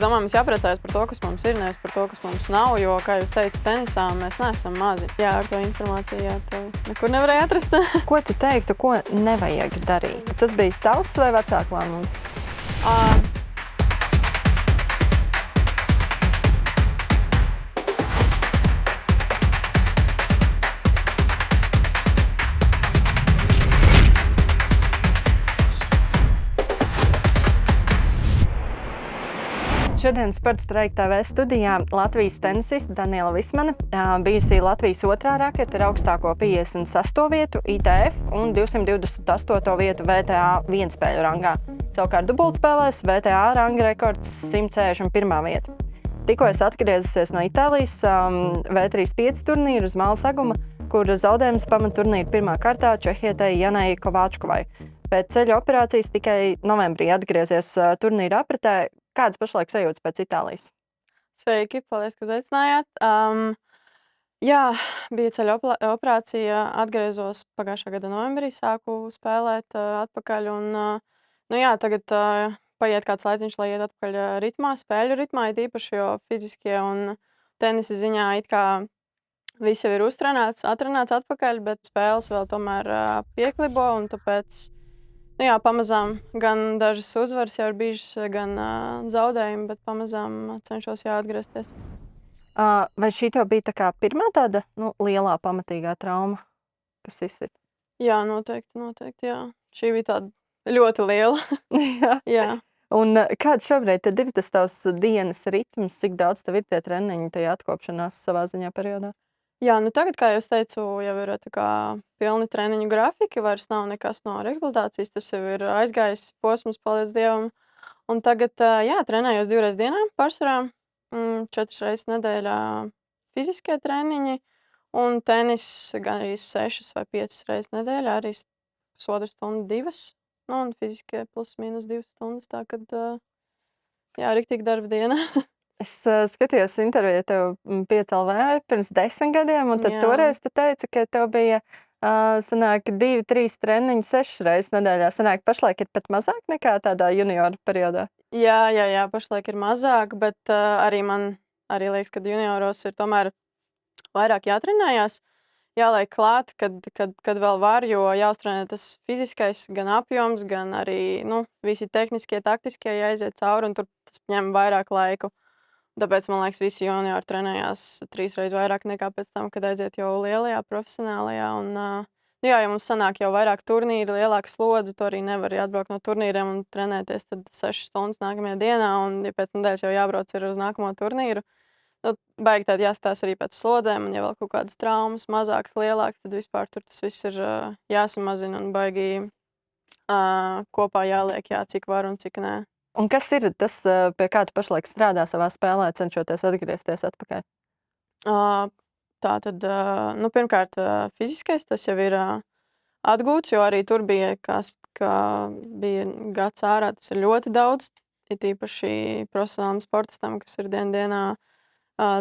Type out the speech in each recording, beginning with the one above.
Domāju, mums jāpriecājas par to, kas mums ir, nevis par to, kas mums nav, jo, kā jūs teicat, tenisā mēs neesam mazi. Jā, ar to informāciju, jā, tev nekur nevarēja atrast. Ko tu teiktu, ko nevajag darīt? Tas bija tavs vai vecāku lēmums? Šodien Sports Streika TV studijā Latvijas tenisiste Daniela Vismane, bijusī Latvijas otrā rakete ar augstāko 56. vietu ITF un 228. vietu VTA vienspēļu rangā. Savukārt dubultspēlēs VTA ranga rekords 161. vieta. Tikko es atgriezusies no Itālijas V35 turnīra uz Māla Saguma, kur zaudējums pamatturnīra pirmā kārtā čehietei Janai Kovačkovai. Pēc ceļa operācijas tikai novembrī atgriezies turnīra apritē. Kādas pašlaik sajūtas pēc Itālijas? Sveiki, paldies, ka uzaicinājāt. Jā, bija ceļa operācija, atgriezos pagājušā gada novembrī, sāku spēlēt atpakaļ un, tagad paiet kāds laiciņš, lai iet atpakaļ ritmā, spēļu ritmā, it īpaši, jo fiziskie un tenisa ziņā it kā viss jau ir atrunāts atpakaļ, bet spēles vēl tomēr pieklibo un tāpēc pamazām gan dažas uzvaras jau ir bijušas, gan zaudējumi, bet pamazām cenšos atgriezties. Vai šī tev bija tā kā pirmā tāda lielā pamatīgā trauma, kas izsit? Jā, noteikti, jā. Šī bija tāda ļoti liela. Jā. Un kāds šobrīd tad ir tas tavs dienas ritms, cik daudz tev ir tie treniņi tajā atkopšanās savā ziņā periodā? Jā, tagad, kā jau teicu, jau ir tā kā pilni treniņu grafiki, vairs nav nekas no rehabilitācijas, tas jau ir aizgājis posms, paldies Dievam. Un tagad, trenējos 2 reizes dienā pārsvarā, 4 reizes nedēļā fiziskie treniņi, un tenis gan arī 6 vai 5 reizes nedēļā, arī pusotru stundu, 2, un fiziskie plus mīnus 2 stundas, tā kad, riktīgi darba diena. Es skatījos interviju tev 5LV pirms 10 gadiem, un tad toreiz tu teici, ka tev bija sanāk 2-3 treniņi 6 reizes nedēļā. Sanāk, pašlaik ir pat mazāk nekā tādā junioru periodā? Jā, pašlaik ir mazāk, bet arī man liekas, ka junioros ir tomēr vairāk jātrenējās, jāliek klāt, kad vēl var, jo jāuztrenē tas fiziskais, gan apjoms, gan arī visi tehniskie, taktiskie jāiziet cauri, un tur tas ņem vairāk laiku. Tāpēc, man liekas, visi juniori trenējās 3 reizes vairāk nekā pēc tam, kad aiziet jau lielajā, profesionālajā. Un, ja mums sanāk jau vairāk turnīri, lielāka slodze, tu arī nevari atbraukt no turnīriem un trenēties tad 6 stundas nākamajā dienā, un ja pēc nedēļas jau jābrauc ir uz nākamo turnīru. Baigi tādi jāstāsta arī pēc slodzēm, un ja vēl kaut kādas traumas, mazākas, lielākas, tad vispār tur tas viss ir jāsamazina un baigi kopā jāliek, cik var un cik nē. Un kas ir tas, pie kā tu pašlaik strādā savā spēlē, cenšoties atgriezties atpakaļ? Tātad, pirmkārt, fiziskais, tas jau ir atgūts, jo arī tur bija, kā bija gads ārā, tas ir ļoti daudz, ir īpaši profesionālam sportistam, kas ir dienā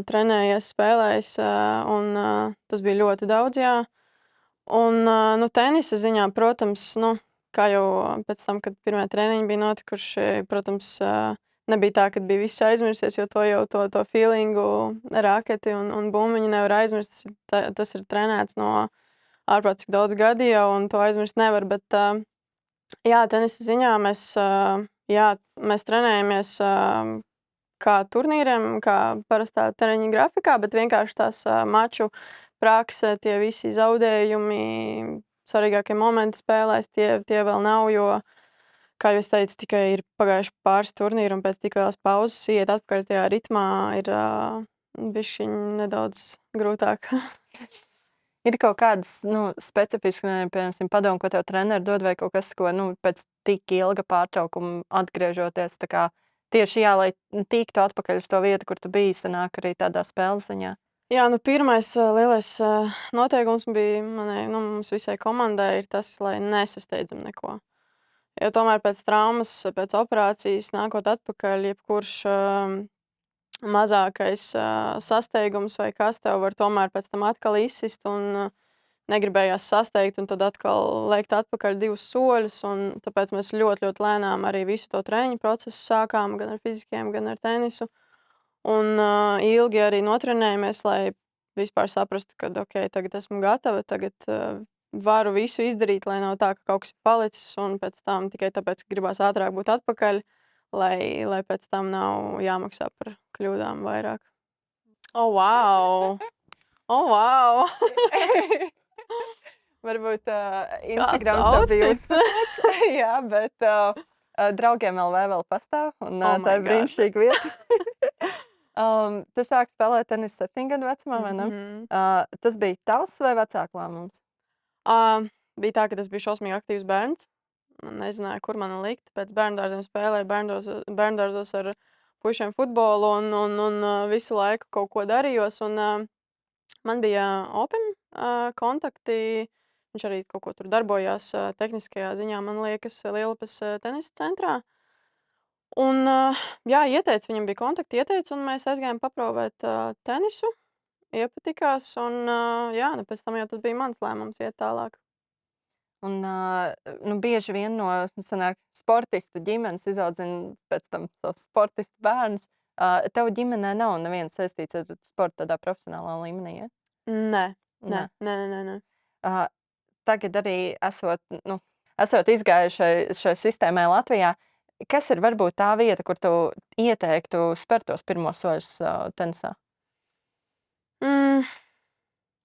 trenējies, spēlējis, un tas bija ļoti daudz, jā. Un, tenisa ziņā, protams, kā jau pēc tam, kad pirmie treniņi bija notikuši, protams, nebija tā, ka bija viss aizmirsies, jo to feelingu, raketi un bumbiņu nevar aizmirst. Tas ir trenēts no ārprāt cik daudz gadu jau, un to aizmirst nevar. Bet, tenisa ziņā mēs trenējamies kā turnīriem, kā parastā treniņa grafikā, bet vienkārši tās maču prakse, tie visi zaudējumi, svarīgākie momenti spēlēs, tie vēl nav, jo, kā jau es teicu, tikai ir pagājuši pāris turnīri, un pēc tik lielas pauzes iet atpakaļ tajā ritmā ir bišķiņ nedaudz grūtāk. Ir kaut kādas specifiski, piemēram, padomu, ko tev treneri dod, vai kaut kas, ko pēc tik ilga pārtraukuma atgriežoties, tā kā tieši lai tiktu atpakaļ uz to vietu, kur tu biji, sanāk arī tādā spēles ziņā? Jā, pirmais lielais noteikums bija mums visai komandai ir tas, lai nesasteidzam neko. Jo tomēr pēc traumas, pēc operācijas, nākot atpakaļ, jebkurš mazākais sasteigums vai kas tev var tomēr pēc tam atkal izsist un negribējās sasteigt un tad atkal lēkt atpakaļ 2 soļus, un tāpēc mēs ļoti, ļoti lēnām arī visu to treniņu procesu sākām, gan ar fiziskiem, gan ar tenisu. Un, ilgi arī notrenējamies, lai vispār saprastu, ka, tagad esmu gatava, tagad, varu visu izdarīt, lai nav tā, ka kaut kas ir palicis, un pēc tam tikai tāpēc, ka gribās ātrāk būt atpakaļ, lai pēc tam nav jāmaksā par kļūdām vairāk. O, wow! O, wow! Varbūt Kāds Instagrams tev bija outfits! uzsverots. Jā, bet draugiem LV vēl pastāv, un Oh tā my ir God! brīnišķīga vieta. Tu sāki spēlēt tenisu 7 gadu vecumā, vai ne? Tas bija tavs vai vecāku lēmums? Bija tā, ka es biju šausmīgi aktīvs bērns. Nezināju, kur man likt. Pēc bērndārziem spēlēju bērndārzos ar puišiem futbolu un visu laiku kaut ko darījos. Un, man bija Open kontakti. Viņš arī kaut ko tur darbojās tehniskajā ziņā, man liekas, Lielupes tenisa centrā. Un, jā, ieteica, viņam bija kontakti, ieteica, un mēs aizgājām paprovēt tenisu. Iepatikās, un jā, pēc tam jau tas bija mans lēmums iet tālāk. Un, nu, bieži vien no sportistu ģimenes izaudzina pēc tam savus sportistu bērnus. Tev ģimenē nav neviens saistīts ar sportu tādā profesionālā līmenī, ja? Nē. Tagad arī esot izgājuši šai sistēmai Latvijā, kas ir varbūt tā vieta, kur tu ieteiktu spērt tos pirmos soļus tenisā?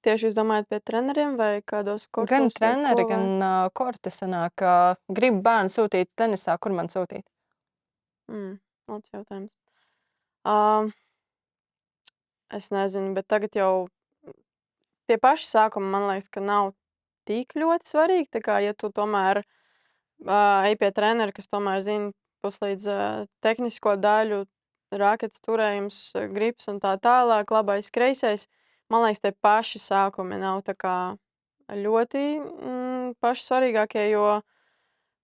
Tieši jūs domājat pie treneriem vai kādos kortos? Gan treneri, gan korti sanāk. Gribu bērnu sūtīt tenisā, kur man sūtīt? Labs jautājums. Es nezinu, bet tagad jau tie paši sākumi, man liekas, ka nav tik ļoti svarīgi. Tā kā, ja tu tomēr ej pie trenera, kas tomēr zina puslīdz tehnisko daļu, raketas turējums, grips un tā tālāk, labais, kreisais, man liekas, tie paši sākumi nav tā kā ļoti paši svarīgākie, jo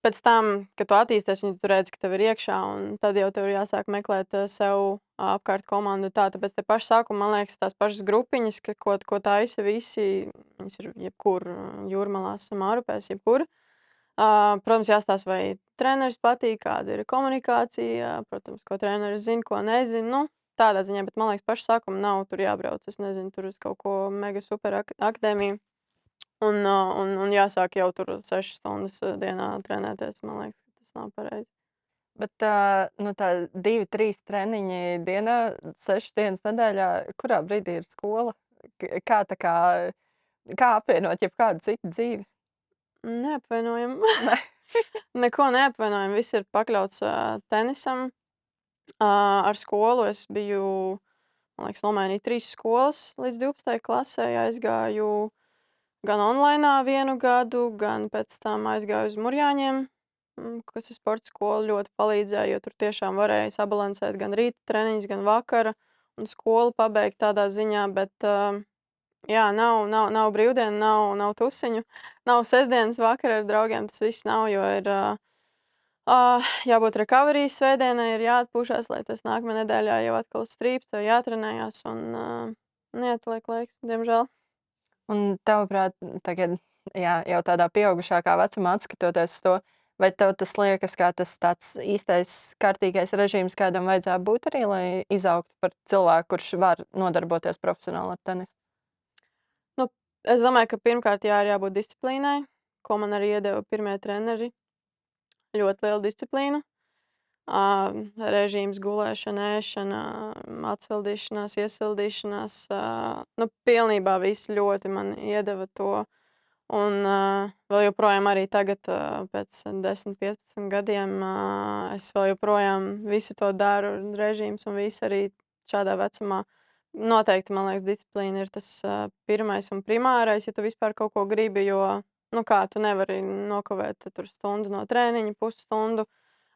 pēc tam, kad tu attīsties, tu redzi, ka tev ir iekšā, un tad jau tev ir jāsāk meklēt sev apkārt komandu. Tāpēc tie paši sākumi, man liekas, tās pašas grupiņas, ko taisa visi, viņas ir jebkur Jūrmalās, Mārupēs, jebkur. Protams, jāstāsta, vai treneris patīk, kāda ir komunikācija, protams, ko treneris zina, ko nezina. Nu, tādā ziņā, bet man liekas, paši sākumi nav tur jābrauc. Es nezinu, tur uz kaut ko mega super akadēmiju. Un jāsāk jau tur 6 stundas dienā trenēties. Man liekas, ka tas nav pareizi. Bet tā 2-3 treniņi dienā, 6 dienas nedēļā, kurā brīdī ir skola? Kā apvienot jebkādu citu dzīvi? Neapvainojam. Neko neapvainojam. Viss ir pakļauts tenisam. Ar skolu es biju, man liekas, nomainīju 3 skolas līdz 12. klasē. Aizgāju gan online 1 gadu, gan pēc tam aizgāju uz Murjāņiem, kas ir sporta skola. Ļoti palīdzēja, jo tur tiešām varēja sabalansēt gan rīta treniņus, gan vakara un skolu pabeigt tādā ziņā. Bet, jā, nav brīvdienu, nav tusiņu, nav sestdienas vakara ar draugiem. Tas viss nav, jo ir jābūt recovery svētdienai, ir jāatpūšas, lai tas nākamajā nedēļā jau atkal uz strīpas, tev jātrenējās un neatliek laiks, diemžēl. Un tavuprāt, tagad, jau tādā pieaugušākā vecumā atskatoties uz to, vai tev tas liekas kā tas tāds īstais kārtīgais režīms, kādam vajadzētu būt arī, lai izaugtu par cilvēku, kurš var nodarboties profesionāli ar tenisu? Nu, es domāju, ka pirmkārt ir jābūt disciplīnai, ko man arī iedeva pirmie treneri. Ļoti liela disciplīna. Režīms, gulēšana, ēšana, atsildīšanās, iesildīšanās. Pilnībā viss ļoti man iedeva to. Un vēl joprojām arī tagad, pēc 10, 15 gadiem, es vēl joprojām visu to daru, režīms un viss arī šādā vecumā. Noteikti, man liekas, disciplīna ir tas pirmais un primārais, ja tu vispār kaut ko gribi, jo, tu nevari nokavēt tur stundu no trēniņa, pusstundu,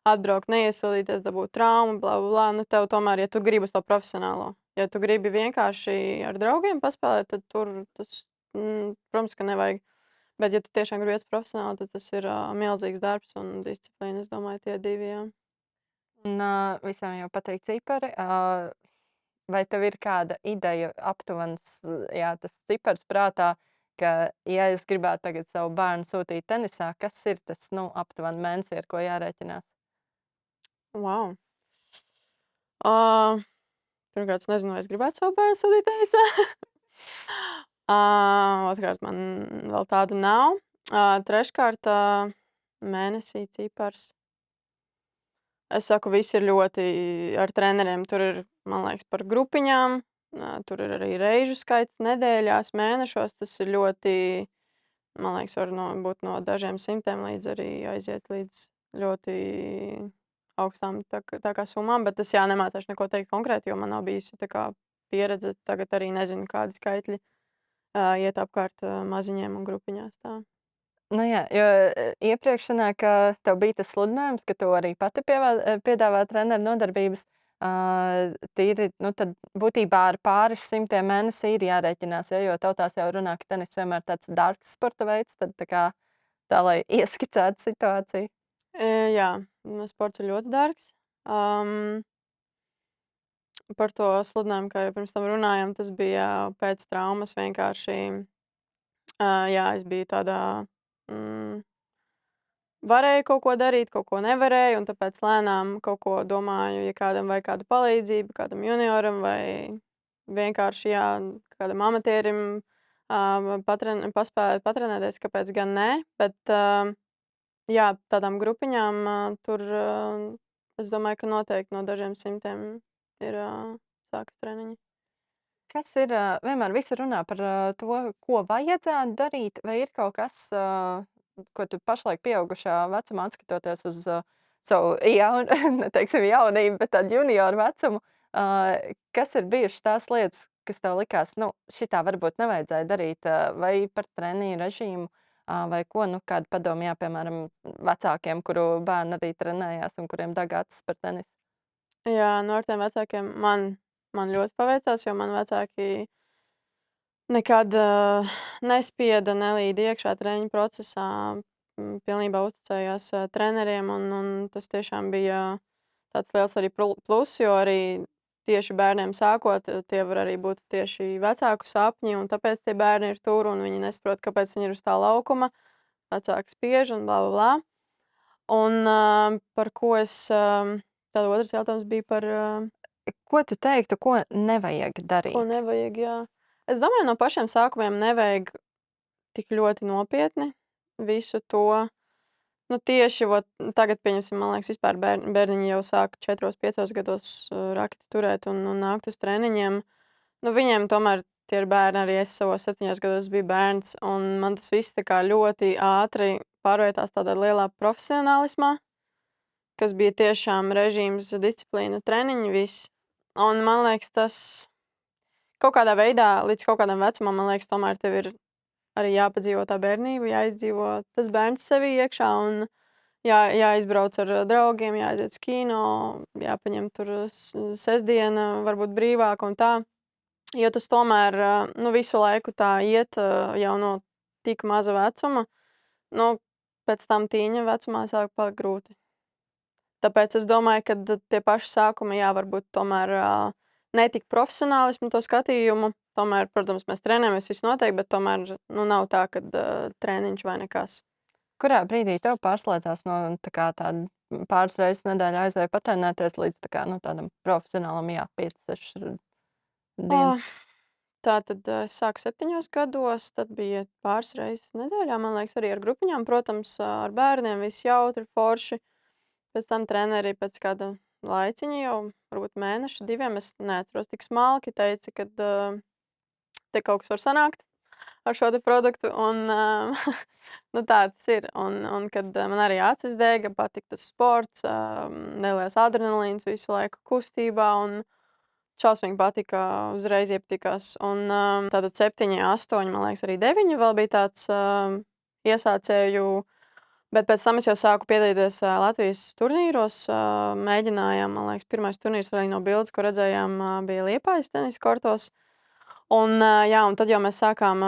atbraukt, neiesildīties, dabūt traumu, bla, bla, bla. Tev tomēr, ja tu gribi uz to profesionālo, ja tu gribi vienkārši ar draugiem paspēlēt, tad tur tas, protams, ka nevajag. Bet, ja tu tiešām gribi iet profesionāli, tad tas ir milzīgs darbs un disciplīna. Es domāju, tie divi. Jā. Un visiem jau patīk cipari. Vai tev ir kāda ideja, aptuvens, tas cipars prātā, ka, ja es gribētu tagad savu bērnu sūtīt tenisā, kas ir tas, nu, aptuveni mēnesī, ar ko jārēķinās? Wow. Uh, Pirmkārt, es nezinu, vai es gribētu savu bērnu sūtīt tenisā. Otrkārt, man vēl tādu nav. Treškārt, mēnesī cipars. Es saku, viss ir ļoti ar treneriem. Tur ir, man liekas, par grupiņām. Tur ir arī reižu skaits nedēļās, mēnešos. Tas ir ļoti, man liekas, var būt no dažiem simtiem līdz arī aiziet līdz ļoti augstām tā kā summām. Bet es nemācīšu neko teikt konkrēti, jo man nav bijusi tā kā pieredze. Tagad arī nezinu, kādi skaitļi iet apkārt maziņiem un grupiņās. Tā. Nu jā, jo iepriekš sanāk, ka tev bija tas sludinājums, ka tu arī pati piedāvā treneru nodarbības. Tīri, nu tad būtībā ar pāris simtiem mēnesī ir jārēķinās, ja, jo tautās jau runā, ka tenis vienmēr tāds dārgs sporta veids, tad tā lai ieskicētu situāciju. Jā, sports ir ļoti dārgs. Par to sludinājumu, kā jau pirms tam runājām, tas bija pēc traumas vienkārši. Jā, es biju tādā, varēju kaut ko darīt, kaut ko nevarēju, un tāpēc lēnām kaut ko domāju, ja kādam vajag kādu palīdzību, kādam junioram vai vienkārši, jā, kādam amatierim paspēt patrenēties, kāpēc gan ne, bet, jā, tādām grupiņām tur, es domāju, ka noteikti no dažiem simtiem ir sākas treniņi. Kas ir, vienmēr visi runā par to, ko vajadzētu darīt, vai ir kaut kas, ko tu pašlaik pieaugušā vecumā atskatoties uz savu neteiksim jaunību, bet tādu junioru vecumu, kas ir bijušas tās lietas, kas tev likās, nu, šitā varbūt nevajadzēja darīt, vai par treniņu režīmu, vai ko, nu, kādu padomu, jā, piemēram, vecākiem, kuru bērni arī trenējās un kuriem deg acis par tenisu? Jā, no ar tiem vecākiem man ļoti paveicās, jo man vecāki nekad nespieda, nelīda iekšā treniņu procesā, pilnībā uzticējās treneriem, un tas tiešām bija tāds liels arī pluss, jo arī tieši bērniem sākot, tie var arī būt tieši vecāku sapņi, un tāpēc tie bērni ir tur, un viņi nesaprot, kāpēc viņi ir uz tā laukuma, vecāki spiež un bla, bla, bla. Un par ko es, tad otrs jautājums bija par, Ko tu teiktu, ko nevajag darīt? ko nevajag, jā. Es domāju, no pašiem sākumiem nevajag tik ļoti nopietni visu to. Nu, tieši tagad, pieņemsim, man liekas, vispār bērniņi jau sāk 4, 5 gados raketi turēt un nākt uz treniņiem. Nu, viņiem tomēr tie ir bērni, arī es savos 7 gados biju bērns, un man tas viss tā kā ļoti ātri pārvērtās tādā lielā profesionālismā, kas bija tiešām režīms, disciplīna, treniņi, viss. Un man liekas, tas kaut kādā veidā līdz kaut kādam vecumam, man liekas, tomēr tev ir arī jāpadzīvo tā bērnība, jāizdzīvo tas bērns sevī iekšā un jāizbrauc ar draugiem, jāaiziet uz kino, jāpaņem tur sestdiena, varbūt brīvāka un tā. Jo tas tomēr nu, visu laiku tā iet jau no tik maza vecuma. Nu, pēc tam tīņa vecumā sāk palikt grūti. Tāpēc es domāju, ka tie paši sākumi, jā, varbūt tomēr ne tik profesionālismu to skatījumu. Tomēr, protams, mēs trenējamies, viss noteikti, bet tomēr nu, nav tā, ka treniņš vai nekas. Kurā brīdī tev pārslēdzās no tāda pāris reizes nedēļā aizēja patrenēties līdz nu, tādam profesionālam, jā, 5, 6 dienas? Tā tad es sāku 7 gados, tad bija pāris reizes nedēļā, man liekas, arī ar grupiņām, protams, ar bērniem, viss jautri, forši. Pēc tam treneri pēc kāda laiciņa jau, varbūt mēneša, 2, es neatceros tik smalki, teica, ka te kaut kas var sanākt ar šo te produktu, un nu, tā tas ir. Un kad man arī acis dega, patika tas sports, neliels adrenalīns visu laiku kustībā, un šausmīgi patika, uzreiz iepatikās. Un tātad 7, 8, man liekas, arī 9 vēl bija tāds iesācēju. Bet pēc tam es jau sāku piedalīties Latvijas turnīros. Mēģinājām, man liekas, pirmais turnīrs arī no bildes, ko redzējām, bija Liepājas tenisa kortos. Un, jā, un tad jau mēs sākām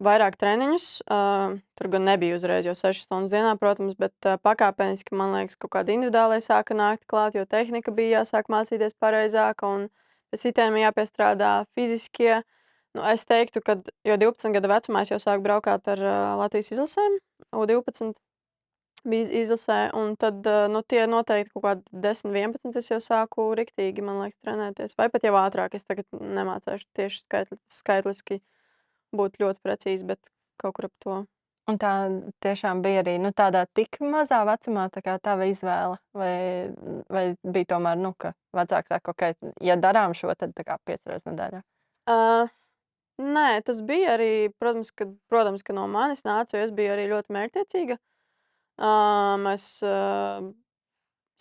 vairāk treniņus. Tur gan nebija uzreiz jau 6 stundas dienā, protams, bet pakāpeniski, man liekas, kaut kādi individuālai sāka nākt klāt, jo tehnika bija jāsāk mācīties pareizāk un pēc sitiem jāpiestrādā fiziskie Nu, es teiktu, ka jo 12 gadu vecumā es jau sāku braukāt ar Latvijas izlasēm, U12 bija izlasē, un tad tie noteikti kaut kādi 10, 11 es jau sāku riktīgi, man liekas, trenēties. Vai pat jau ātrāk, es tagad nemācēšu tieši skaitliski būt ļoti precīzi, bet kaut kur ap to. Un tā tiešām bija arī tādā tik mazā vecumā, tā kā tava izvēle? Vai bija tomēr, ka vecāki saka, ok, ja darām šo, tad tā kā 5 reizes nedēļā? Uh, Nē, tas bija arī, protams, ka no manis nāca, jo es biju arī ļoti mērķtiecīga. Mēs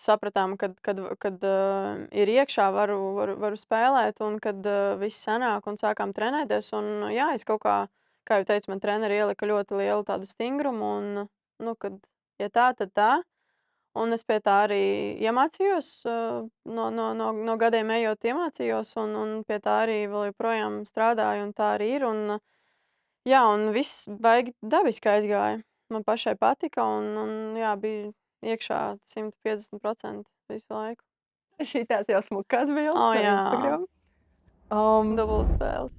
sapratām, kad ir iekšā, varu spēlēt, un kad viss sanāk, un sākām trenēties. Un, jā, es kaut kā jau teicu, man treneri ielika ļoti lielu tādu stingrumu, un, kad ja tā, tad tā. Un es pie tā arī iemācījos, no gadiem ejot iemācījos, un pie tā arī vēl joprojām strādāju, un tā arī ir. Un, jā, un viss baigi dabiski aizgāja. Man pašai patika, un jā, bija iekšā 150% visu laiku. Šīs jau smukās bildes no Jā, Instagram. Um, dubultspēles.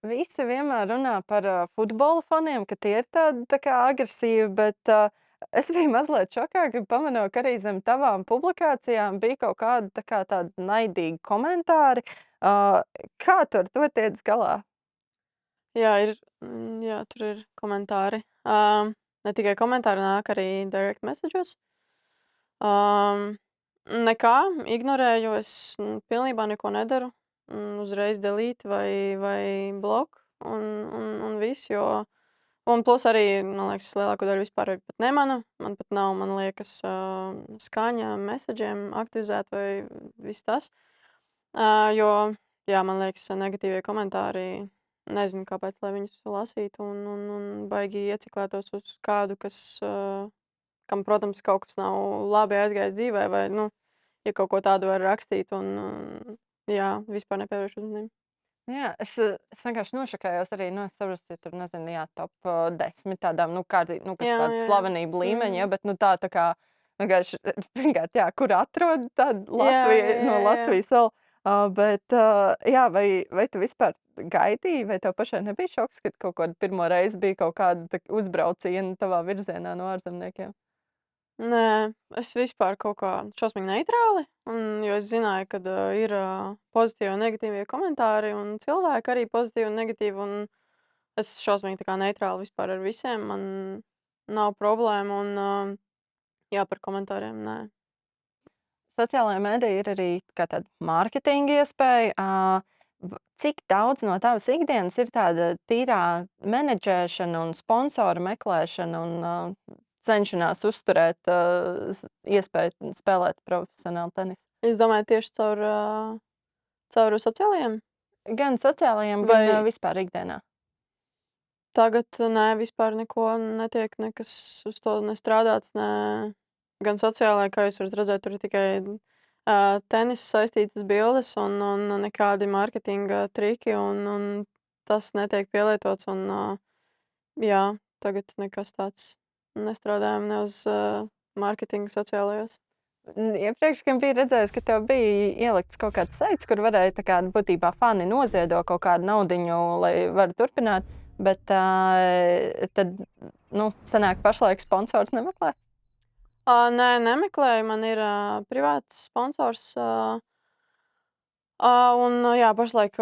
Visi vienmēr runā par futbola faniem, ka tie ir tādi tā kā agresīvi, bet es biju mazliet šokā, kad pamanīju, ka arī zem tavām publikācijām bija kaut kādi tādi naidīgi komentāri. Kā tu ar to tiec galā? Jā, jā, tur ir komentāri. Ne tikai komentāri, nāk arī direct messages. Nekā, ignorēju, es pilnībā neko nedaru. Uzreiz delete vai bloku un viss, un plus arī, man liekas, lielāko daļu vispār arī pat nemanu. Man pat nav, man liekas, skaņa messageiem aktivizēta vai viss tas. Jo, jā, man liekas, negatīvie komentāri, nezinu, kāpēc, lai viņus lasītu un baigi ieciklētos uz kādu, kam, protams, kaut kas nav labi aizgājis dzīvē, vai, ja kaut ko tādu var rakstīt un jā, vispār nepievērš uzmanību. Jā, es vienkārši nošokējos arī, es saprotu, ka tur, nezinu, jā, top 10 tādām, kas Jā, tāda jā, jā. slavenība līmeņa, ja, bet, tā kā, vienkārši, pirmkārt, jā, kur atrod tādu Jā, jā, no jā, jā. Latvijas vēl, bet, jā, vai tu vispār gaidīji, vai tev pašai nebija šoks, kad kaut kādu pirmo reizi bija kaut kāda uzbrauciena tavā virzienā no ārzemniekiem? Nē, es vispār kaut kā šausmīgi neitrāli, jo es zināju, ka ir pozitīvi un negatīvie komentāri, un cilvēki arī pozitīvi un negatīvi, un es šausmīgi tā kā neitrāli vispār ar visiem, man nav problēma, un jā, par komentāriem nē. Sociālajā mēdī ir arī kā tāda mārketinga iespēja. Cik daudz no tavas ikdienas ir tāda tīrā menedžēšana un sponsoru meklēšana un cenšanās uzturēt iespēju spēlēt profesionāli tenisu? Jūs domājat tieši caur sociālajiem? Gan sociālajiem, gan Vai vispār ikdienā. tagad nē, vispār neko netiek, nekas uz to nestrādāts, ne gan sociālajā, kā jūs varat redzēt, tur ir tikai tenisa saistītas bildes un nekādi mārketinga triki, un tas netiek pielietots, un jā, tagad nekas tāds nestrādājam ne uz mārketingu sociālajos. Iepriekš, kad biju redzējis, ka tev bija ielikts kaut kāds saits, kur varēja tā kā būtībā fani noziedo kaut kādu naudiņu, lai varētu turpināt, bet tad, sanāk pašlaik sponsors nemeklē? Nē, nemeklēju, man ir privāts sponsors, un jā, pašlaik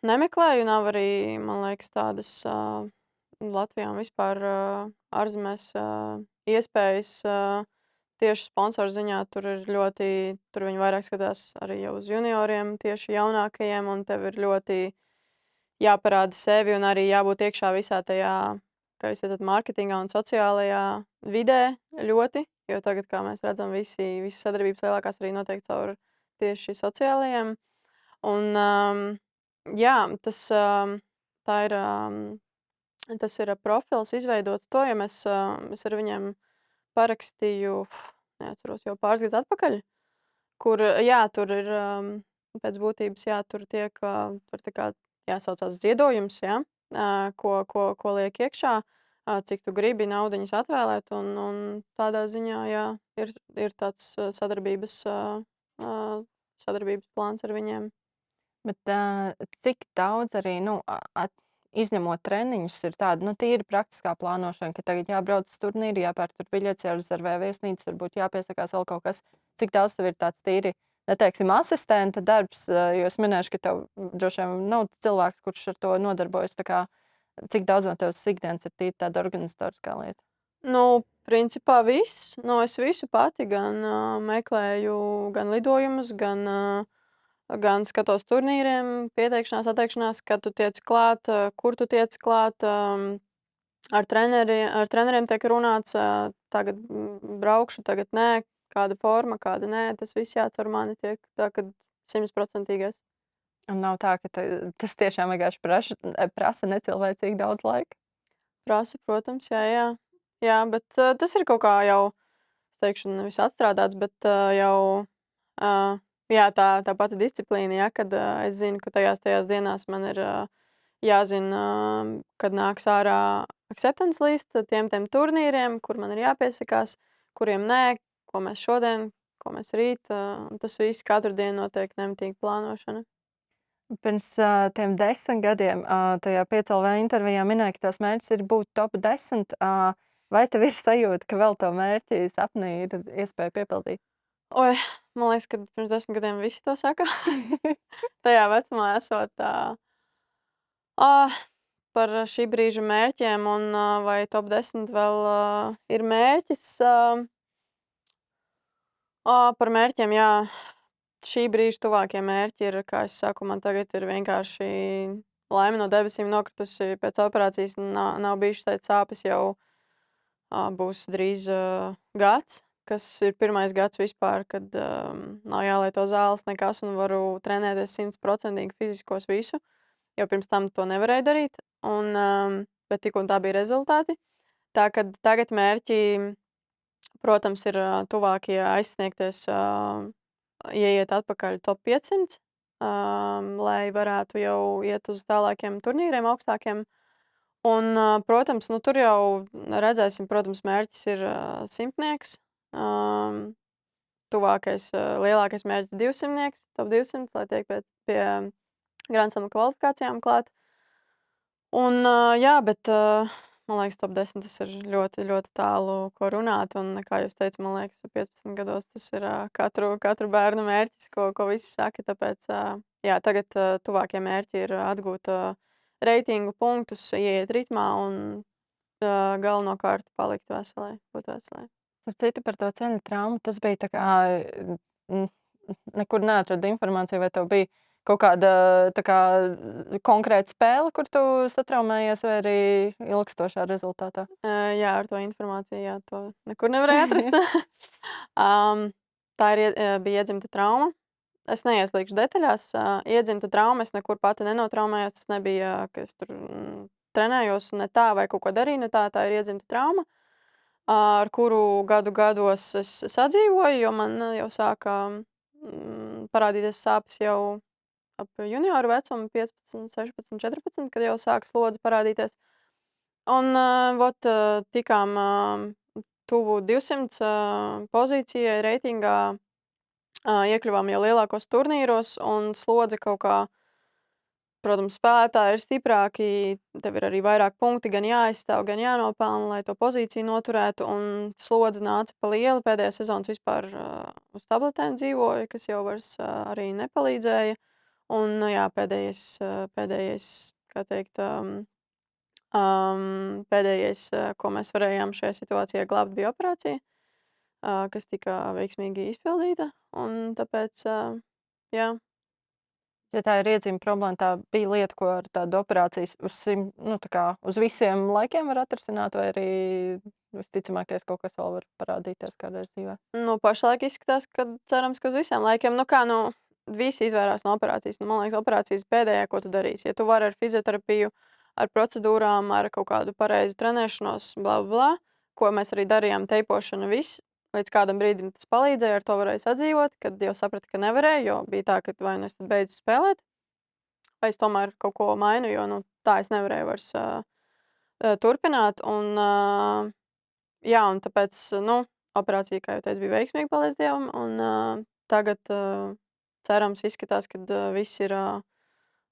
nemeklēju, nav arī, man liekas, tādas Latvijā un vispār ārzemēs iespējas tieši sponsoru ziņā. Tur viņi vairāk skatās arī jau uz junioriem, tieši jaunākajiem, un tev ir ļoti jāparāda sevi un arī jābūt iekšā visā tajā, kā jūs teicat, mārketingā un sociālajā vidē ļoti, jo tagad, kā mēs redzam, visas sadarbības lielākās arī notiek caur tieši sociālajiem. Un, jā, tas ir profils izveidots to, ja es ar viņiem parakstīju, neatceros, jau pāris gadus atpakaļ, kur, jā, tur ir, pēc būtības, jā, tur tiek, tur tā kā jāsaucās ziedojums, jā, ko liek iekšā, cik tu gribi naudiņas atvēlēt, un tādā ziņā, jā, ir tāds sadarbības plāns ar viņiem. Bet, cik daudz arī, izņemot treniņus, ir tāda, tīri praktiskā plānošana, ka tagad jābrauc uz turnīru, jāpērk tur biļetes, jārezervē viesnīcas, varbūt jāpiesakās vēl kaut kas. Cik daudz tev ir tāds tīri, neteiksim, asistenta darbs, jo es minēšu, ka tev droši vien nav cilvēks, kurš ar to nodarbojas. Tā kā, cik daudz no tevas ikdienas ir tīri tāda organizatoriskā lieta? Principā viss. Es visu pati gan meklēju, gan lidojumus, gan skatos turnīriem, pieteikšanās, atteikšanās, kad tu tiec klāt, kur tu tiec klāt. Ar treneriem tiek runāts, tagad braukšu, tagad nē, kāda forma, kāda nē. Tas viss jācer mani tiek tā, ka 100%. Un nav tā, ka tas tiešām vienkārši prasa necilvēcīgi daudz laika. Prasa, protams, jā. Jā, bet tas ir kaut kā jau, es teikšu, nevis atstrādāts, bet jau jā, tā pati disciplīna, ja, kad es zinu, ka tajās dienās man ir jāzina, kad nāks ārā acceptance liste tiem turnīriem, kur man ir jāpiesakās, kuriem nē, ko mēs šodien, ko mēs rīt. Tas viss katru dienu notiek nemitīgi plānošana. Pirms tiem 10 gadiem tajā 5LV intervijā minēja, ka tās mērķis ir būt top 10. Vai tev ir sajūta, ka vēl to mērķi sapnī ir iespēja piepildīt? Oi, man liekas, ka pirms 10 gadiem visi to saka. Tajā vecumā esot par šī brīža mērķiem un vai top 10 vēl ir mērķis. Par mērķiem, jā. Šī brīža tuvākie mērķi ir, kā es saku, man tagad ir vienkārši laime no debesīm nokritusi pēc operācijas. Nav bijušas tādas sāpes jau būs drīz gads, kas ir pirmais gads vispār, kad nav jālieto zāles nekas un varu trenēties 100% fiziskos visu. Jo pirms tam to nevarēju darīt, bet tik un tā bija rezultāti. Tā kad tagad mērķi, protams, ir tuvākie aizsniegties, ieiet atpakaļ top 500, lai varētu jau iet uz tālākiem turnīriem augstākiem. Un, protams, tur jau redzēsim, protams, mērķis ir simtnieks. Tuvākais, lielākais mērķis 200, top 200, lai tiek pie Grand Slam kvalifikācijām klāt. Un, jā, bet man liekas, top 10 tas ir ļoti, ļoti tālu, ko runāt. Un, kā jūs teicat, man liekas, 15 gados tas ir katru bērnu mērķis, ko visi saka. Tāpēc, jā, tagad tuvākie mērķi ir atgūt reitingu punktus, ieiet ritmā un galvenokārt palikt veselai, būt veselai. Ar citu par to ceļa traumu, tas bija tā kā, nekur neatradu informāciju, vai tev bija kaut kāda tā kā konkrēta spēle, kur tu satraumējies, vai arī ilgstošā rezultātā? Jā, ar to informāciju, jā, to nekur nevarēju atrast. Tā bija iedzimta trauma. Es neieslīgšu detaļās. Iedzimta trauma, es nekur pati nenotraumējos. Tas nebija, ka es tur trenējos ne tā vai kaut ko darīju ne tā. Tā ir iedzimta trauma, ar kuru gados es sadzīvoju, jo man jau sāka parādīties sāpes jau ap junioru vecumu, 15, 16, 14, kad jau sāka slodze parādīties. Un tikām tuvu 200 pozīcijai reitingā, iekļuvām jau lielākos turnīros, un slodze kaut kā, protams, spēlētāji ir stiprāki, tev ir arī vairāk punkti, gan jāizstāv, gan jānopelna, lai to pozīciju noturētu, un slodze nāca pa lielu. Pēdējā sezonas vispār uz tabletēm dzīvoja, kas jau vairs arī nepalīdzēja. Un, jā, pēdējais, kā teikt, pēdējais, ko mēs varējām šajā situācijā glābt, bija operācija, kas tika veiksmīgi izpildīta. Un tāpēc, jā. Ja tā ir iedzimta problēma, tā bija lieta, ko ar tādu operācijas uz visiem laikiem var atrisināt, vai arī visticamākais kaut kas vēl var parādīties kādreiz dzīvē? Pašlaik izskatās, ka cerams, ka uz visiem laikiem. Visi izvairās no operācijas. Man liekas, operācijas pēdējā, ko tu darīsi. Ja tu vari ar fizioterapiju, ar procedūrām, ar kaut kādu pareizu trenēšanos, bla, bla, bla, ko mēs arī darījām, teipošana, viss. Līdz kādam brīdim tas palīdzēja, ar to varēja sadzīvot, kad jau sapratu, ka nevarēju, jo bija tā, ka vai nu es tad beidzu spēlēt, vai es tomēr kaut ko mainu, jo tā es nevarēju vairs turpināt. Un, jā, un tāpēc, operācija, kā jau teicu, bija veiksmīga, paldies Dievam. Un tagad cerams izskatās, ka viss ir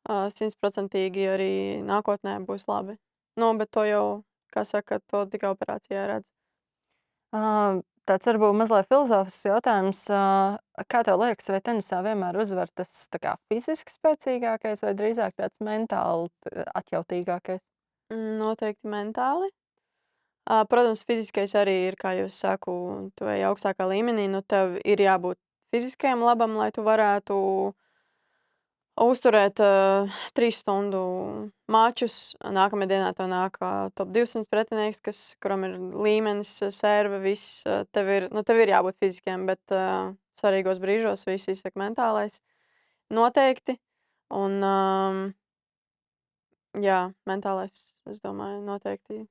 100% arī nākotnē būs labi. Nu, bet to jau, kā saka, to tikai operācijā redz. Tāds varbūt mazliet filozofisks jautājums. Kā tev liekas, vai tenisā vienmēr uzvar tas tā kā fiziski spēcīgākais vai drīzāk tāds mentāli atjautīgākais? Noteikti mentāli. Protams, fiziskais arī ir, kā jau es saku, tu ej augstākā līmenī, nu tev ir jābūt fiziskajam labam, lai tu varētu uzturēt 3 stundu mačus. Nākamajā dienā tev nāk top 200 pretinieks, kuram ir līmenis, serve, viss. Tev ir jābūt fiziskiem, bet svarīgos brīžos viss izsaka mentālais. Noteikti. Un, jā, mentālais, es domāju, noteikti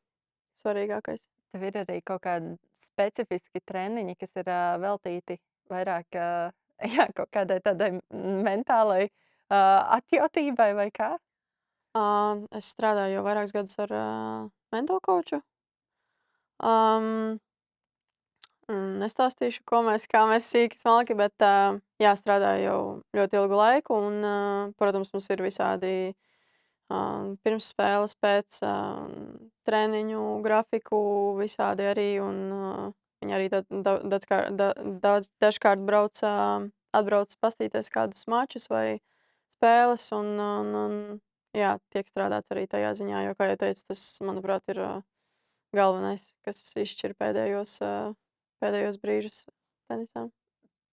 svarīgākais. Tev ir arī kaut kādi specifiski treniņi, kas ir veltīti vairāk jā, kaut kādai tādai mentālai atjautībai vai kā? Es strādāju jau vairākus gadus ar mental coachu. Um, Nestāstīšu, kā mēs sīki smalki, bet jā, strādāju jau ļoti ilgu laiku. Un, protams, mums ir visādi pirms spēles, pēc treniņu grafiku, visādi arī. Un, viņi arī dažkārt atbrauc pastīties kādus mačus vai spēles. Jā, tiek strādāts arī tajā ziņā, jo, kā jau teicu, tas, manuprāt, ir galvenais, kas izšķir pēdējos brīžus tenisā.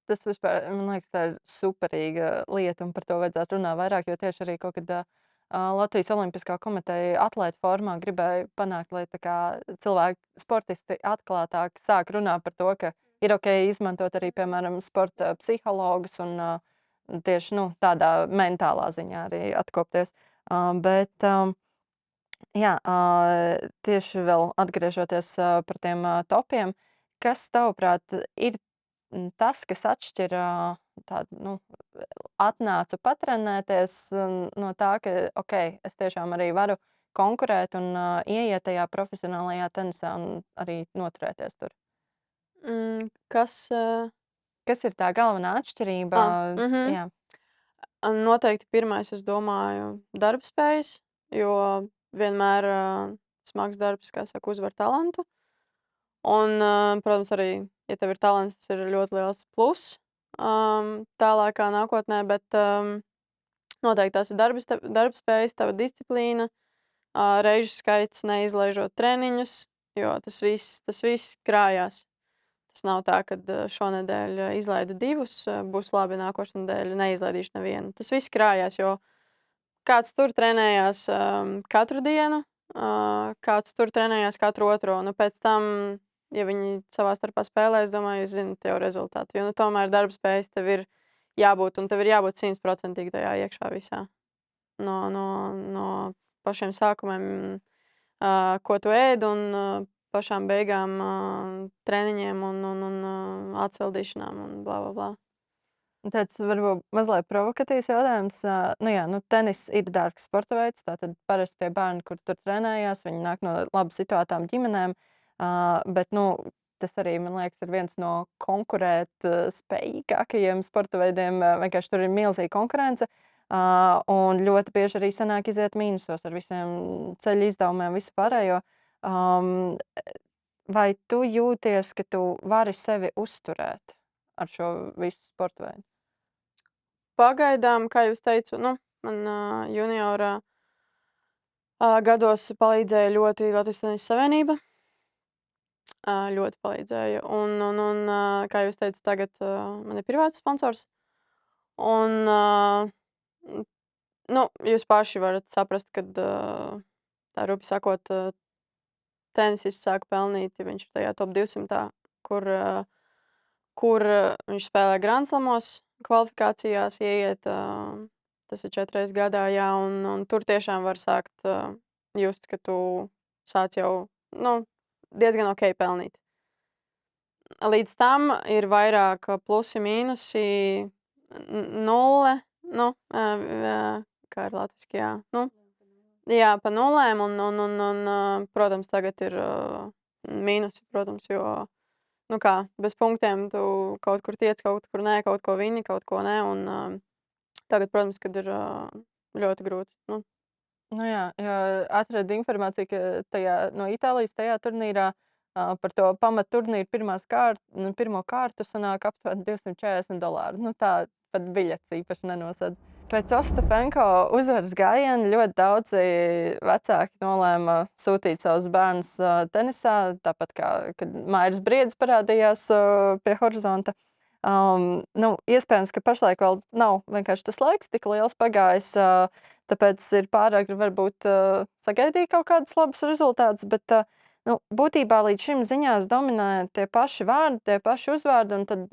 Tas vispār, man liekas, tā ir superīga lieta, un par to vajadzētu runāt vairāk, jo tieši arī kaut kad Latvijas Olimpiskā komiteja atlētu formā gribēja panākt, lai tā kā cilvēki, sportisti atklātāk sāk runāt par to, ka ir ok izmantot arī, piemēram, sporta psihologus un tieši tādā mentālā ziņā arī atkopties. Bet jā, tieši vēl atgriežoties par tiem topiem, kas tavuprāt ir tas, kas atšķir tādu, atnācu patrenēties no tā, ka, ok, es tiešām arī varu konkurēt un ieiet tajā profesionālajā tenisā un arī noturēties tur. Kas? Kas ir tā galvenā atšķirība? Jā. Noteikti pirmais, es domāju, darbspējas, jo vienmēr smags darbs, kā saka, uzvar talantu. Un, protams, arī, ja tev ir talants, tas ir ļoti liels pluss tālākā nākotnē, bet noteikti tās ir darbspējas, tava disciplīna, reižu skaits neizlaižot treniņus, jo tas viss krājās. Tas nav tā, ka šonedēļ izlaidu 2, būs labi, nākošais nedēļa neizlaidīšu nevienu. Tas viss krājās, jo kāds tur trenējās katru dienu, kāds tur trenējās katru otro. Nu, pēc tam, ja viņi savā starpā spēlē, es domāju, jūs zinat jau rezultātu. Jo tomēr darbspējas tev ir jābūt, un tev ir jābūt 100% tajā iekšā visā. No pašiem sākumiem, ko tu ēd, un pašām beigām treniņiem un atsildīšanām un blā, blā, blā. Tāds varbūt mazliet provokatīvs jautājums. Tenis ir dārgs sporta veids. Tātad parasti tie bērni, kur tur trenējās, viņi nāk no labi situētām ģimenēm. Bet tas arī, man liekas, ir viens no konkurēt spējīgākajiem sporta veidiem. Vienkārši tur ir milzīga konkurence. Un ļoti bieži arī sanāk iziet mīnusos ar visiem ceļu izdevumiem, visu pārējo. Vai tu jūties, ka tu vari sevi uzturēt ar šo visu sporta veidu? Pagaidām, kā jau teicu, man juniora gados palīdzēja ļoti Latvijas Tenisa Savienība. Ļoti palīdzēja. Un kā jau teicu, tagad man ir privāts sponsors. Un jūs paši varat saprast, kad tā rupi sakot, tenisists sāk pelnīt, ja viņš ir tajā top 200, kur viņš spēlē Grand Slamos kvalifikācijās, ieiet, tas ir 4 reizes gadā, jā, un tur tiešām var sākt just, ka tu sāc jau diezgan ok pelnīt. Līdz tam ir vairāk plusi, mīnusi, nulle, kā ir latviski, jā. Jā, pa nulēm, un protams, tagad ir mīnusi, protams, jo Nu kā, bez punktiem tu kaut kur tiec, kaut kur nē, kaut ko vini, kaut ko nē, un, tagad, protams, kad ir, ļoti grūti. Nu, Nu jā, jo atradu informāciju, ka no Itālijas tajā turnīrā, par to pamatturnīru pirmo kārtu sanāk aptuveni $240. Nu tā pat biļets īpaši nenosedz. Pēc Ostapenko uzvaras gājiena ļoti daudzi vecāki nolēma sūtīt savus bērnus tenisā, tāpat kā kad Mairis Briedis parādījās pie horizonta. Iespējams, ka pašlaik vēl nav vienkārši tas laiks tik liels pagājis, tāpēc ir pārāk varbūt sagaidīt kaut kādus labus rezultātus, bet būtībā līdz šim ziņās dominē tie paši vārdi, tie paši uzvārdi, un tad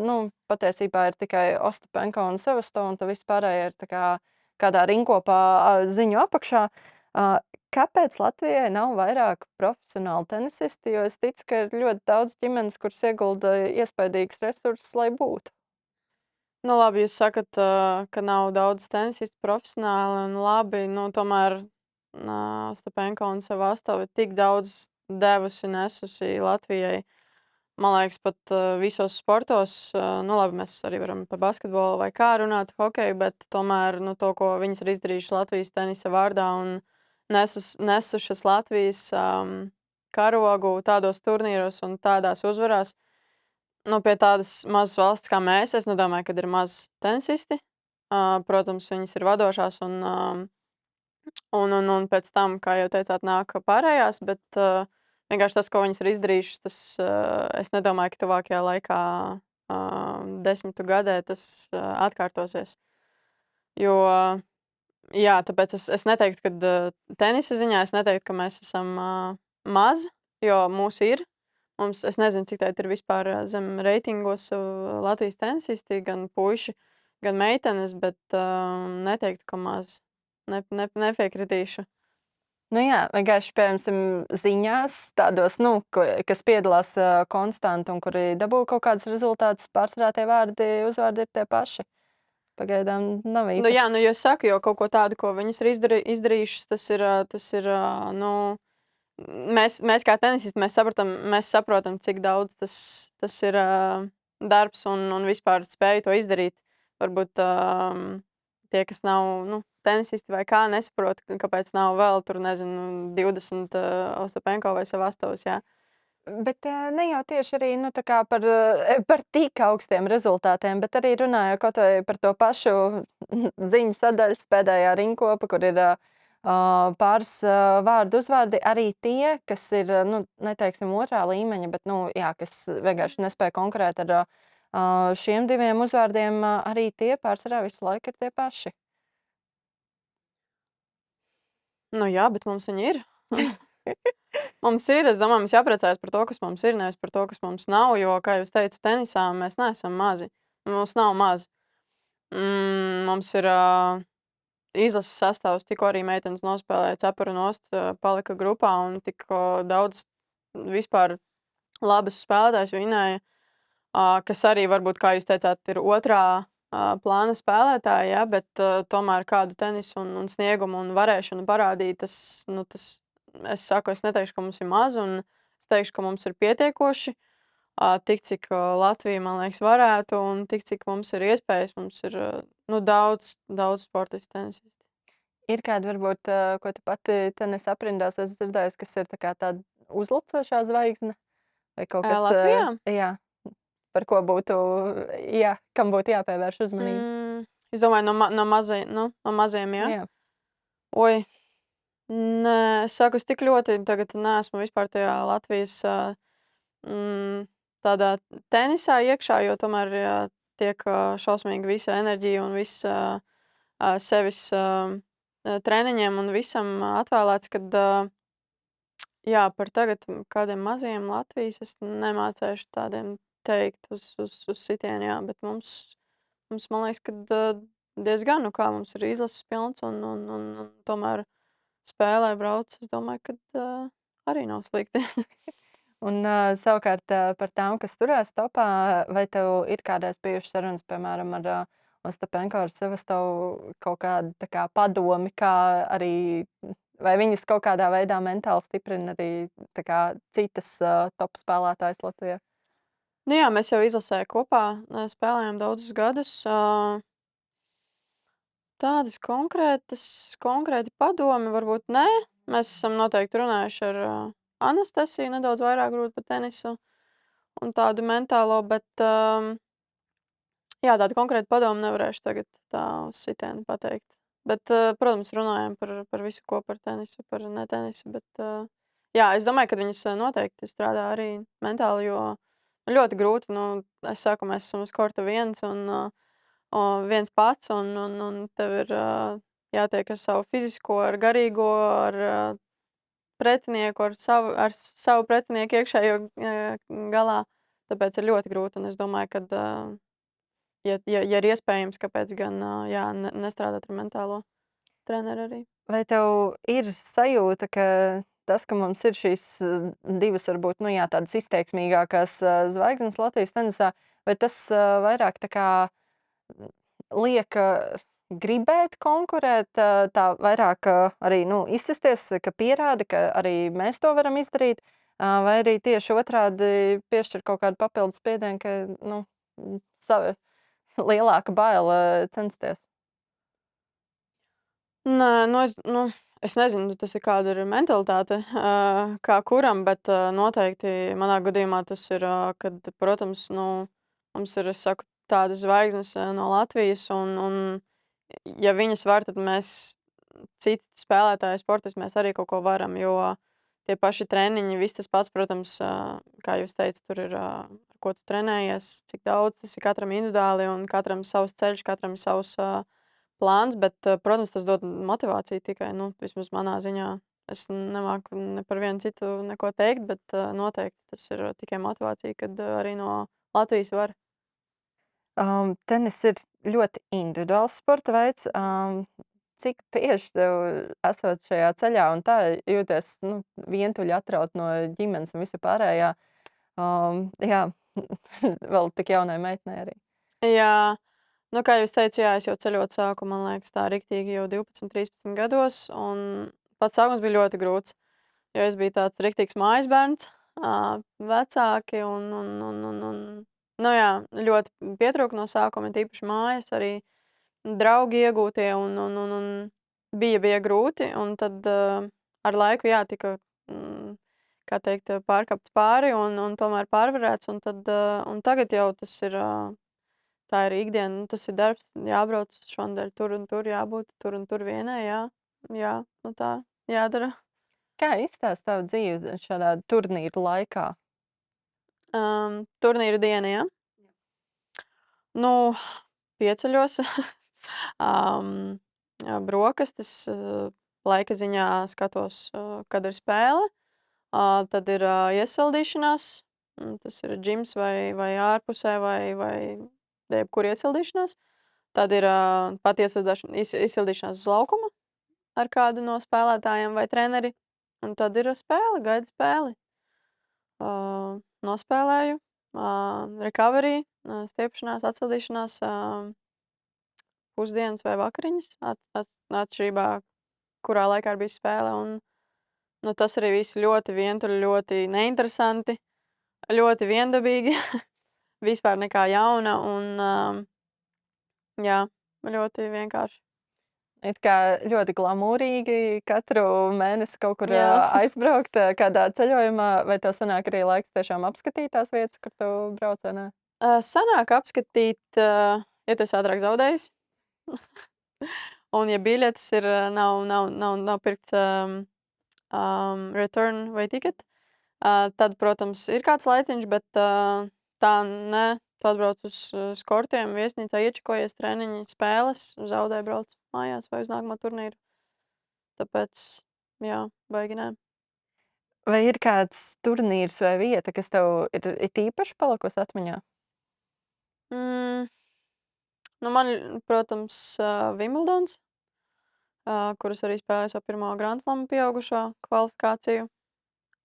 patiesībā ir tikai Ostapenko un Sevastova, un tad viss pārējie ir tā kā kādā rinkopā ziņu apakšā. Kāpēc Latvijai nav vairāk profesionālu tenisistu? Jo es ticu, ka ir ļoti daudz ģimenes, kuras iegulda iespaidīgus resursus, lai būtu. nu labi, jūs sakat, ka nav daudz tenisistu profesionāli, un labi, tomēr, Ostapenko un Sevastova ir tik daudz devusi, nesusi Latvijai. Man liekas, pat visos sportos, nu labi, mēs arī varam par basketbolu vai kā runāt, hokeju, bet tomēr to, ko viņas ir izdarījušas Latvijas tenisa vārdā un nesušas Latvijas karogu tādos turnīros un tādās uzvarās, pie tādas mazas valsts kā mēs, es nedomāju, ka ir maz tenisisti. Protams, viņas ir vadošās un pēc tam, kā jau teicāt, nāk pārējās, bet vienkārši tas, ko viņas ir izdarījušas, tas, es nedomāju, ka tuvākajā laikā, 10 gadē tas atkārtosies. Jo, jā, tāpēc es neteiktu, ka tenisa ziņā es neteiktu, ka mēs esam maz, jo mūs ir. Es nezinu, cik tādi ir vispār zem reitingos Latvijas tenisisti, gan puiši, gan meitenes, bet neteiktu, ka maz. Nepiekritīšu. Nu jā, vienkārši, piemēram, ziņās tādos, kas piedalās konstanti un kuri dabū kaut kādus rezultātus, pārsvarā tie uzvārdi ir tie paši. Pagaidām nav īpaši. Jā, jo es saku, jo kaut ko tādu, ko viņas ir izdarījušas, tas ir, mēs kā tenisisti, mēs saprotam, cik daudz tas ir darbs un vispār spēju to izdarīt. Varbūt tie, kas nav tenisisti vai kā, nesaprot, kāpēc nav vēl tur, nezinu, 20 Ostapenko vai Sevastovas, jā. Bet ne jau tieši arī par tik augstiem rezultātiem, bet arī runājot kaut vai par to pašu ziņu sadaļas pēdējā rinkopa, kur ir pāris vārdu uzvārdi, arī tie, kas ir, neteiksim, otrā līmeņa, bet, kas vienkārši nespēja konkurēt ar šiem diviem uzvārdiem, arī tie pārsvarā visu laiku ir tie paši. Nu jā, bet mums viņi ir. Mums ir, es domāju, mums jāpriecājas par to, kas mums ir, nevis par to, kas mums nav, jo, kā jau es teicu, tenisā mēs neesam mazi. Mums nav maz. Mums ir izlases sastāvs, tikko arī meitenes nospēlēja cepuru nost, palika grupā un tikko daudz vispār labas spēlētājas vinēja, kas arī varbūt, kā jūs teicāt, ir otrā plāna spēlētāji, ja, bet tomēr kādu tenisu un sniegumu un varēšanu parādīt, tas es saku, es neteikšu, ka mums ir maz, un es teikšu, ka mums ir pietiekoši, tik cik Latvija, man liekas, varētu, un tik cik mums ir iespējas, mums ir daudz sportistu tenisisti. Ir kāda, varbūt, ko tu pati tenisa aprindās esi dzirdējusi, kas ir tā kā tāda uzlacošā zvaigzne? Vai kaut kas Latvijā? Jā, par ko būtu, kam būtu jāpievērš uzmanība? Es domāju, no mazajiem, jā? Jā. Oi, nē, es saku, es tik ļoti tagad neesmu vispār tajā Latvijas tādā tenisā iekšā, jo tomēr tiek šausmīgi visa enerģija un viss sevis treniņiem un visam atvēlēts, kad jā, par tagad kādiem maziem Latvijas es nemācēšu tādiem teikt uz sitienu, jā, bet mums, man liekas, ka diezgan, kā mums ir izlases pilns un tomēr spēlē brauc, es domāju, ka arī nav slikti. Un savukārt par tām, kas turās topā, vai tev ir kādreiz bijušas sarunas, piemēram, ar Ostapenko, ar Sevastovu kaut kāda tā kā padomi, kā arī, vai viņas kaut kādā veidā mentāli stiprina arī tā kā citas top spēlētājas Latvijā? Nu jā, mēs jau izlasē kopā spēlējām daudzus gadus. Tādas konkrēti padomi varbūt nē. Mēs esam noteikti runājuši ar Anastasiju nedaudz vairāk varbūt par tenisu un tādu mentālo, bet jā, tādu konkrētu padomu nevarēšu tagad tā uz sitienu pateikt. Bet, protams, runājam par visu ko, par tenisu, par netenisu, bet, jā, es domāju, ka viņas noteikti strādā arī mentāli, jo ļoti grūti, nu, es saku, mēs esam uz korta viens un, viens pats un tev ir, jātiek ar savu fizisko, ar garīgo, ar, pretinieku, ar savu pretinieku iekšējo, galā, tāpēc ir ļoti grūti, un es domāju, kad, ja ir iespējams, kāpēc gan, jā, nestrādāt ar mentālo treneri arī. Vai tev ir sajūta, ka tas, ka mums ir šīs divas, varbūt, nu jā, tādas izteiksmīgākās zvaigznes Latvijas tenisā, vai tas vairāk tā kā liek gribēt konkurēt, tā vairāk arī nu, izsisties, ka pierāda, ka arī mēs to varam izdarīt, vai arī tieši otrādi piešķir kaut kādu papildus spiedienu, ka nu, sava lielāka baila censties? Nē, es nezinu, tas ir kāda ir mentalitāte, kā kuram, bet, noteikti manā gadījumā tas ir, kad, protams, nu, mums ir, es saku, tādas zvaigznes, no Latvijas un ja viņas var, tad mēs citi spēlētāji, sportisti, mēs arī kaut ko varam, jo tie paši treniņi, viss tas pats, protams, kā jau es teicu, tur ir, ar ko tu trenējies, cik daudz, tas ir katram individuāli un katram savs ceļš, katram savs, plāns, bet, protams, tas dod motivāciju tikai, nu, vismaz manā ziņā. Es nemāku ne par vienu citu neko teikt, bet, noteikti tas ir tikai motivācija, kad, arī no Latvijas var. Tenis ir ļoti individuāls sporta veids. Cik bieži tev esot šajā ceļā un tā jūties nu, vientuļi atraut no ģimenes un visa pārējā? Jā, vēl tik jaunai meitenei arī. Jā, nu, kā jau es teicu, jā, es jau ceļot sāku, man liekas, tā riktīgi jau 12, 13 gados, un pats sākums bija ļoti grūts, jo es biju tāds riktīgs mājas bērns, vecāki un nu jā, ļoti pietrūka no sākuma, tīpaši mājas, arī draugi iegūtie un bija grūti, un tad, ar laiku, jā, tika, kā teikt, pārkāpts pāri un tomēr pārvarēts, un tad, un tagad jau tas ir, tā ir ikdiena, nu, tas ir darbs, jābrauc šonadēļ tur un tur, jābūt tur un tur vienai, jā. Jā, nu tā jādara. Kā izstāsta tavu dzīvi šādā turnīru laikā? Turnīru diena, jā? Nu, pieceļos, brokastis, laika ziņā skatos, kad ir spēle, tad ir, iesildīšanās, tas ir džims vai ārpusē vai jebkur iesildīšanās. Tad ir, pat izsildīšanās uz laukuma ar kādu no spēlētājiem vai treneri, un tad ir spēle, gaida spēli. Nospēlēju, recovery, stiepšanās, atsildīšanās, pusdienas vai vakariņas, atšķirībā, kurā laikā ir bijusi spēle, un, nu, tas arī viss ļoti vientuļi, ļoti neinteresanti, ļoti viendabīgi, vispār nekā jauna un, jā, ļoti vienkārši. It kā ļoti glamūrīgi katru mēnesi kaut kur Jā. aizbraukt kādā ceļojumā, vai tev sanāk arī laiks tiešām apskatīt tās vietas, kur tu brauc vai nē? Sanāk apskatīt, ja tu esi ātrāk zaudējis. Un ja biļetes ir, nav pirkts, return vai ticket, tad, protams, ir kāds laiciņš, bet, tā nē. Tu atbrauc uz kortiem, viesnīcā iečakojies, treniņi, spēles, zaudē, brauc mājās vai uz nākamo turnīru. Tāpēc, jā, baigi nē. Vai ir kāds turnīrs vai vieta, kas tev ir īpaši palikusi atmiņā? Mm, nu man, protams, Wimbledons, kuras arī spēlēju savu pirmo Grand Slamu pieaugušo kvalifikāciju.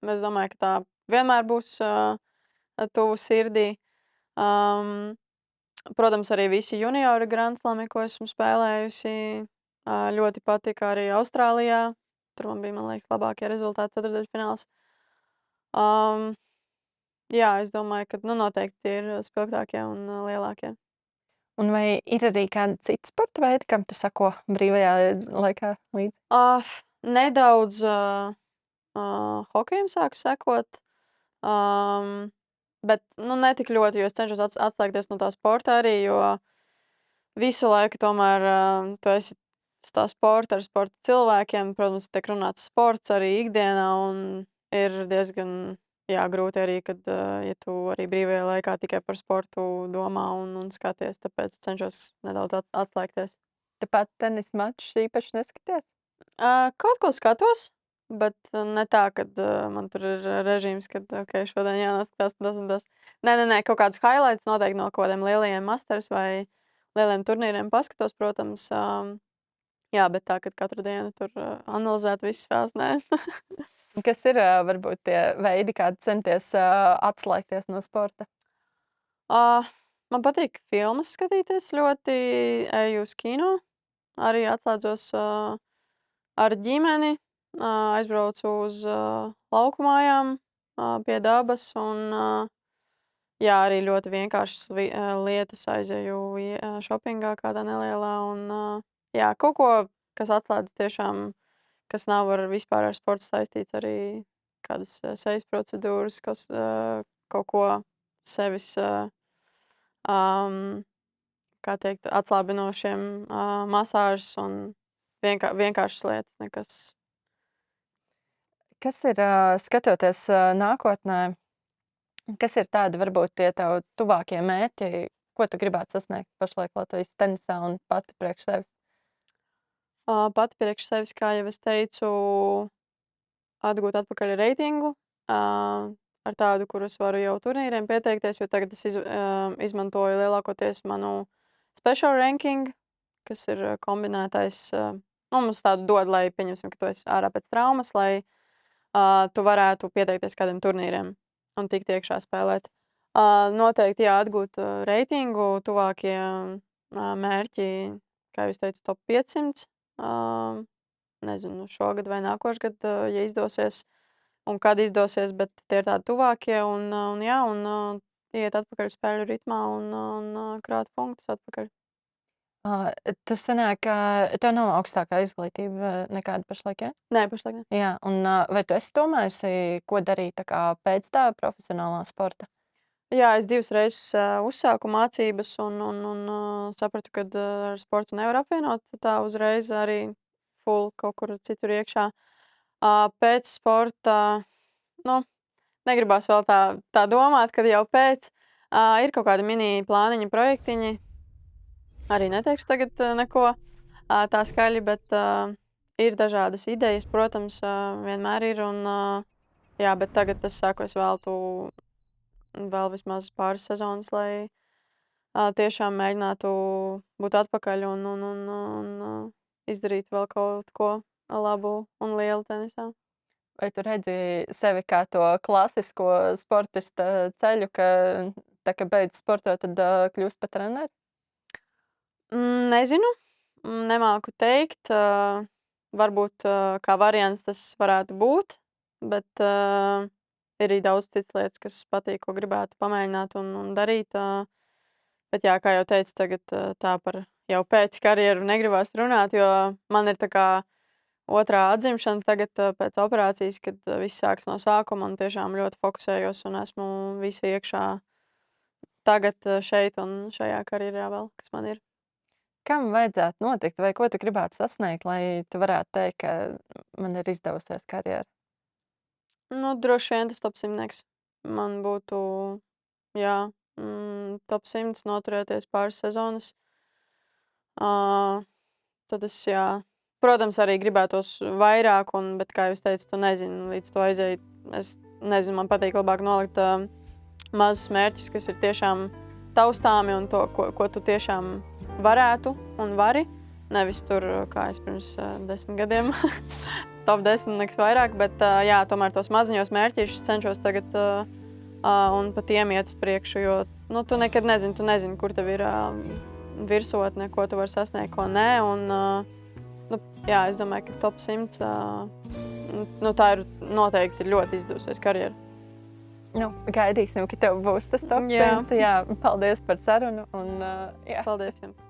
Es domāju, ka tā vienmēr būs, tuvu sirdī. Protams, arī visi juniori Grand Slami, ko esmu spēlējusi, ļoti patika arī Austrālijā. Tur man bija, man liekas, labākie rezultāti ceturtdaļfināls. Jā, es domāju, ka noteikti tie ir spilgtākie un lielākie. Un vai ir arī kādi citi sporta veidi, kam tu sako brīvajā laikā līdzi? Nedaudz hokejam sāku sekot, um, bet ne tik ļoti, jo es cenšos atslēgties no tā sporta arī, jo visu laiku tomēr tu esi uz tā sporta ar sporta cilvēkiem. Protams, tiek runāts sports arī ikdienā, un ir diezgan grūti arī, kad ja tu arī brīvajā laikā tikai par sportu domā un skaties. Tāpēc cenšos nedaudz atslēgties. Tāpat tenisa mačus īpaši neskaties? Kaut ko skatos, bet ne tā, ka man tur ir režīms, ka šodien jānoskatās tas un tas. Nē, kaut kādus highlights noteikti no kaut kādiem lielajiem masters vai lieliem turnīriem paskatos, protams. Jā, bet tā, ka katru dienu tur analizēt visas spēles, nē. Kas ir varbūt tie veidi, kā tu centies atslēgties no sporta? Man patīk filmas skatīties ļoti, eju uz kino, arī atslēdzos ar ģimeni, aizbraucu uz lauku mājām pie dabas un arī ļoti vienkāršas lietas aizēju šopingā kādā nelielā un kaut ko, kas atslēdz tiešām, kas nav vispār ar sportu saistīts, arī kādas sejas procedūras, kaut ko sevis, kā teikt, atslābinošiem, masāžas un vienkāršas lietas, nekas. Kas ir, skatoties nākotnē, kas ir tādi varbūt tie tavi tuvākie mērķi, ko tu gribētu sasniegt pašlaik Latvijas tenisā un pati priekš sevis? Pati priekš sevis, kā jau es teicu, atgūt atpakaļ reitingu, ar tādu, kur es varu jau turnīriem pieteikties, jo tagad es izmantoju lielākoties manu special ranking, kas ir kombinētais, mums tādu dod, lai pieņemsim, ka tu esi ārā pēc traumas, lai tu varētu pieteikties kādiem turnīriem un tikt iekšā spēlēt. Noteikti atgūt reitingu, tuvākie mērķi, kā jau es teicu, top 500. Nezinu, šogad vai nākošgad, ja izdosies, un kad izdosies, bet tie ir tādi tuvākie, un iet atpakaļ spēļu ritmā un krāt punktus atpakaļ. Tas sanāk, ka tev nav augstākā izglītība nekāda pašlaik, ja? Nē, pašlaik ne. Jā, un vai tu esi domājusi, ko darīt tā kā pēc tā profesionālā sporta? Jā, es 2 reizes uzsāku mācības un sapratu, ka ar sportu nevar apvienot tā uzreiz arī full kaut kur citur iekšā. Pēc sporta, negribās vēl tā domāt, kad jau pēc. Ir kaut kādi mini plāniņi, projektiņi. Arī neteikšu tagad neko tā skaļi, bet ir dažādas idejas, protams, vienmēr ir. Bet tagad es saku, es veltu vēl vismaz pāris sezonas, lai tiešām mēģinātu būt atpakaļ un izdarīt vēl kaut ko labu un lielu tenisā. Vai tu redzi sevi kā to klasisko sportista ceļu, ka tā kā beidz sportot, tad kļūst par treneri? Nezinu, nemāku teikt. Varbūt kā variants tas varētu būt, bet ir arī daudz citas lietas, kas patīk, ko gribētu pamēģināt un darīt. Bet jā, kā jau teicu, tagad tā par jau pēc karjeru negribās runāt, jo man ir tā kā otrā atzimšana tagad pēc operācijas, kad viss sākas no sākuma un tiešām ļoti fokusējos un esmu visu iekšā tagad šeit un šajā karjerā vēl, kas man ir. Kam vajadzētu notikt, vai ko tu gribētu sasniegt, lai tu varētu teikt, ka man ir izdevusies karjera? Droši vien tas top 100. Man būtu, top 100 noturēties pāris sezonas. Tad es, protams, arī gribētos vairāk, bet, kā jau es teicu, tu nezini, līdz to aiziet. Es nezinu, man patīk labāk nolikt mazus mērķus, kas ir tiešām taustāmi un to, ko tu tiešām varētu un vari. Nevis tur, kā es pirms 10 gadiem, top 10 nekas vairāk, bet tomēr tos maziņos mērķīšus cenšos tagad un pa tiem iet uz priekšu, jo tu nekad nezini, kur tev ir virsotne, ko tu vari sasniegt, ko nē. Es domāju, ka top 100 tā ir noteikti ļoti izdevusies karjera. Nu, gaidīsim, ka tev būs tas top Jā. 100. Jā, paldies par sarunu. Un, jā. Paldies jums!